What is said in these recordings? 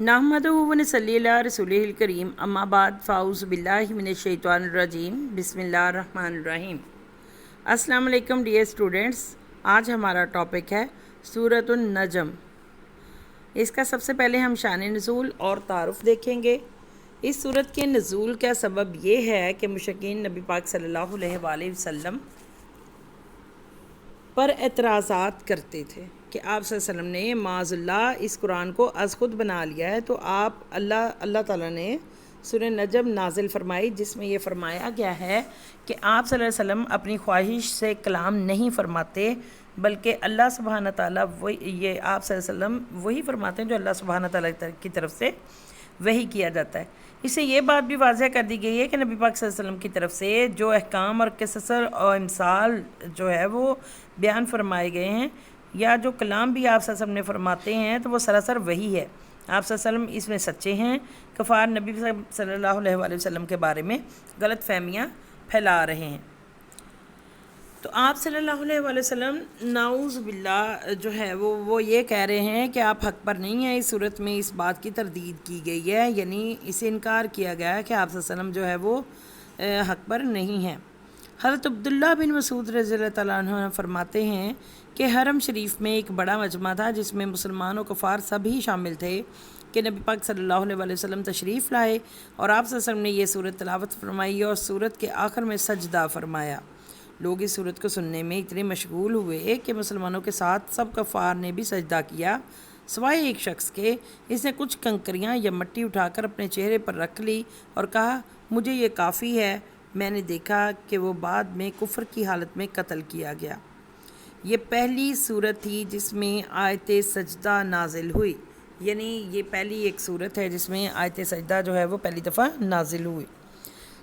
नहमदुहु व नसल्ली अला रसूलिहिल करीम अम्मा बाद फ़ाऊज़ु बिल्लाहि मिनश्शैतानिर रजीम बिस्मिल्लाहिर रहमानिर रहीम। अस्सलाम वालेकुम डियर स्टूडेंट्स, आज हमारा टॉपिक है सूरतुन नजम। इसका सबसे पहले हम शान नुज़ूल और तारुफ़ देखेंगे। इस सूरत के नुज़ूल का सबब ये है कि मुशरिकीन नबी पाक सल्लल्लाहु अलैहि वसल्लम पर एतराज़ात करते थे कि आप सल्लल्लाहु अलैहि वसल्लम ने माज़ल्लाह इस कुरान को अज़ खुद बना लिया है। तो आप अल्लाह ताला ने सूरह नजम नाजिल फरमाई, जिसमें ये फरमाया गया है कि आप सल्लल्लाहु अलैहि वसल्लम अपनी ख्वाहिश से कलाम नहीं फरमाते, बल्कि अल्लाह सुब्हान ताला आप सल्लल्लाहु अलैहि वसल्लम वही फरमाते हैं जो अल्लाह सुब्हान ताला की तरफ से वही किया जाता है। इससे ये बात भी वाज़ह कर दी गई है कि नबी पाक सल्लल्लाहु अलैहि वसल्लम की तरफ से जो अहकाम और किसर और इमसाल जो है वो बयान फरमाए गए हैं, या जो कलाम भी आप सल्लल्लाहु अलैहि वसल्लम ने फरमाते हैं, तो वो सरासर वही है। आप सल्लल्लाहु अलैहि वसल्लम इसमें सच्चे हैं। कफ़ार नबी सल्लल्लाहु अलैहि वसल्लम के बारे में गलत फहमियाँ फैला रहे हैं। तो आप सल्लल्लाहु अलैहि वसल्लम नाउज़ बिल्लाह जो है वो ये कह रहे हैं कि आप हक़ पर नहीं हैं। इस सूरत में इस बात की तरदीद की गई है, यानी इसे इनकार किया गया है कि आप सल्लल्लाहु अलैहि वसल्लम जो है वो हक़ पर नहीं हैं। हज़रत अब्दुल्लाह बिन मसूद रज़ियल्लाहु तआला अन्हु फरमाते हैं कि हरम शरीफ में एक बड़ा मजमा था, जिसमें मुसलमान और कुफ़ार सभी शामिल थे कि नबी पाक सल्लल्लाहु अलैहि वसल्लम तशरीफ़ लाए और आप सल्लल्लाहु अलैहि वसल्लम ने यह सूरत तिलावत फरमाई और सूरत के आखिर में सजदा फरमाया। लोग इस सूरत को सुनने में इतने मशगूल हुए कि मुसलमानों के साथ सब कुफ़ार ने भी सजदा किया, सिवाय एक शख्स के। इसने कुछ कंकरियाँ या मिट्टी उठाकर अपने चेहरे पर रख ली और कहा, मुझे ये काफ़ी है। मैंने देखा कि वो बाद में कुफ्र की हालत में कत्ल किया गया। ये पहली सूरत थी जिसमें आयत सजदा नाजिल हुई, यानी ये पहली एक सूरत है जिसमें आयत सजदा जो है वो पहली दफ़ा नाजिल हुई।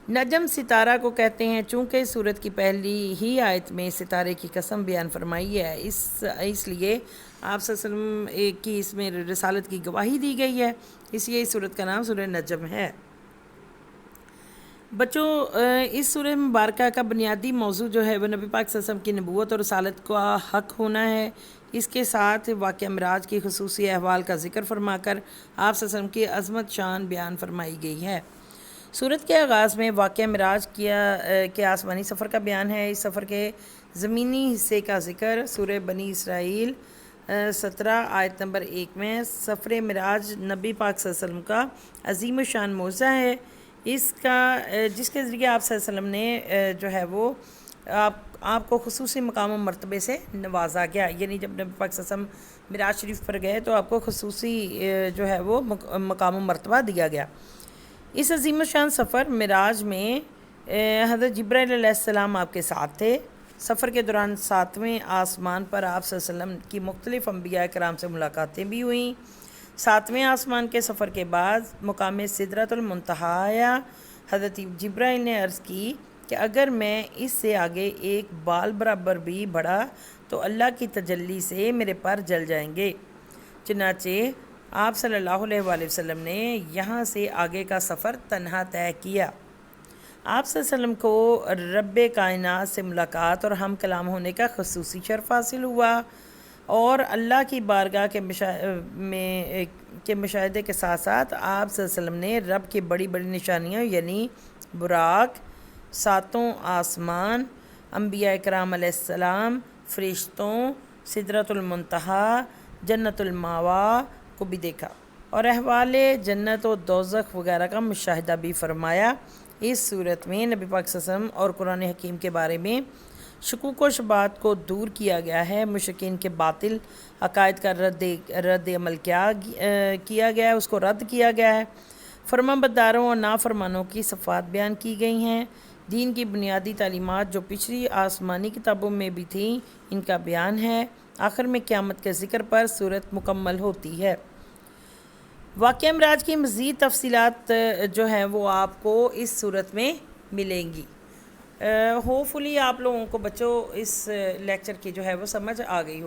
नजम सितारा को कहते हैं, चूँकि सूरत की पहली ही आयत में सितारे की कसम बयान फरमाई है, इसलिए आप सल्लल्लाहु अलैहि वसल्लम की इसमें रिसालत की गवाही दी गई है, इसलिए इस सूरत का नाम सूरह नजम है। बच्चों, इस सूरह मुबारक का बुनियादी मौजू जो है वो नबी पाक सल्लल्लाहु अलैहि वसल्लम की नबूवत और रसालत का हक़ होना है। इसके साथ वाक़या मिराज की खुसूसी अहवाल का ज़िक्र फरमाकर आप सल्लल्लाहु अलैहि वसल्लम की अज़मत शान बयान फरमाई गई है। सूरत के आगाज़ में वाक़या मिराज के आसमानी सफ़र का बयान है। इस सफ़र के ज़मीनी हिस्से का ज़िक्र सूरह बनी इसराइल 17 आयत नंबर 1 में सफ़र मिराज नबी पाक सल्लल्लाहु अलैहि वसल्लम का अज़ीम शान मौज़ा है, जिसके ज़रिए आप सल्लल्लाहु अलैहि वसल्लम ने जो है वो आपको खुसूसी मकाम और मरतबे से नवाजा गया। यानी जब नबी पाक सल्लल्लाहु अलैहि वसल्लम मिराज शरीफ पर गए तो आपको खुसूसी जो है वो मकाम और मरतबा दिया गया। इस अज़ीम शान सफ़र मिराज में हज़रत जिब्राइल अलैहिस्सलाम आपके साथ थे। सफ़र के दौरान 7वें आसमान पर आप सल्लल्लाहु अलैहि वसल्लम की मुख्तलिफ़ अंबिया कराम से मुलाकातें भी हुईं। 7वें आसमान के सफ़र के बाद मुकाम सिदरतुल मुंतहा हज़रत जिब्राइल ने अर्ज़ की कि अगर मैं इससे आगे एक बाल बराबर भी बढ़ा तो अल्लाह की तजल्ली से मेरे पर जल जाएंगे। चनाचे आप सल्लल्लाहु अलैहि वसल्लम ने यहाँ से आगे का सफ़र तन्हा तय किया। आप सल्लल्लाहु अलैहि वसल्लम को रब्बे कायनात से मुलाकात और हम कलाम होने का खुसूसी शर्फ हासिल हुआ और अल्लाह की बारगाह के मुशाहिदे के साथ साथ आप सल्लल्लाहु अलैहि वसल्लम ने रब की बड़ी बड़ी निशानियाँ यानी बुराक, सातों आसमान, अंबिया कराम अलैहिस्सलाम, फ़रिश्तों, सिदरतुल मुंतहा, जन्नतुल मावा को भी देखा और अहवाले जन्नत और दोज़ख वगैरह का मुशाहिदा भी फरमाया। इस सूरत में नबी पाक सल्लल्लाहु अलैहि वसल्लम और कुरान हकीम के बारे में शुकूक व शुबहात को दूर किया गया है। मुशरिकीन के बातिल अकायद का रद्द अमल किया गया है, उसको रद्द किया गया है। फरमाबरदारों और नाफरमानों की सफ़ात बयान की गई हैं। दीन की बुनियादी तालीमात जो पिछली आसमानी किताबों में भी थी, इनका बयान है। आखिर में क़यामत के ज़िक्र पर सूरत मुकम्मल होती है। वाक़या मिराज की मज़ीद तफ़सीलात जो हैं वो आपको इस सूरत में मिलेंगी। होपफुली आप लोगों को बच्चों इस लेक्चर की जो है वो समझ आ गई हो।